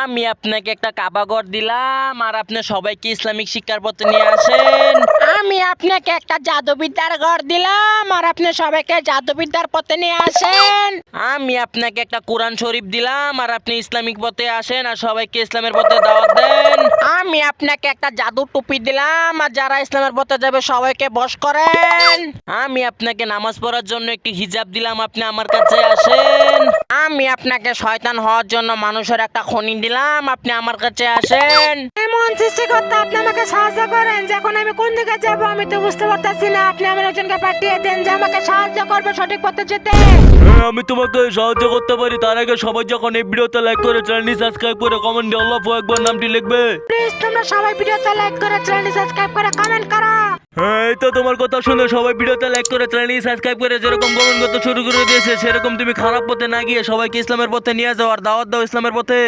আমি আপনাকে একটা কাবাগর দিলাম আর আপনি সবাইকে ইসলামিক শিক্ষার পথে নিয়ে আসেন। আমি আপনাকে একটা জাদুবিদ্যার ঘর দিলাম আর আপনি সবাইকে জাদুবিদ্যার পথে নিয়ে আসেন। আমি আপনাকে একটা কোরআন শরীফ দিলাম আর আপনি ইসলামিক পথে আসেন আর সবাইকে ইসলামের পথে দাওয়াত দেন। আমি আপনাকে একটা জাদু টুপি দিলাম আর যারা ইসলামের পথে যাবে সবাইকে বশ করেন। আমি আপনাকে নামাজ পড়ার জন্য একটি হিজাব দিলাম, আপনি আমার কাছে আসেন। আমি আপনাকে শয়তান হওয়ার জন্য মানুষের একটা খনি দিলাম, আপনি আমার কাছে আসেন। এমন সৃষ্টিকর্তা, আপনি আমাকে সাহায্য করেন। যখন আমি কোন দিকে যাব আমি তো বুঝতে পারতাছি না। আপনি আমার একজনকে পাঠিয়ে দেন যে আমাকে সাহায্য করবে সঠিক পথে যেতে। হ্যাঁ, আমি তোমাকে সাহায্য করতে পারি। তার আগে সবাই যখন এই ভিডিওতে লাইক করে, চ্যানেলটি সাবস্ক্রাইব করে, কমেন্টে আল্লাহু আকবার নামটি লিখবে। প্লিজ তোমরা সবাই ভিডিওতে লাইক করে, চ্যানেলটি সাবস্ক্রাইব করে, কমেন্ট করো। হ্যাঁ, এই তো তোমার কথা শুনে সবাই ভিডিওতে লাইক করে, চ্যানেলটি সাবস্ক্রাইব করে, যেরকম কমেন্ট করতে শুরু করে দিয়েছে, সেরকম তুমি খারাপ পথে না গিয়ে সবাইকে ইসলামের পথে নিয়ে যাও আর দাওয়াত দাও ইসলামের পথে।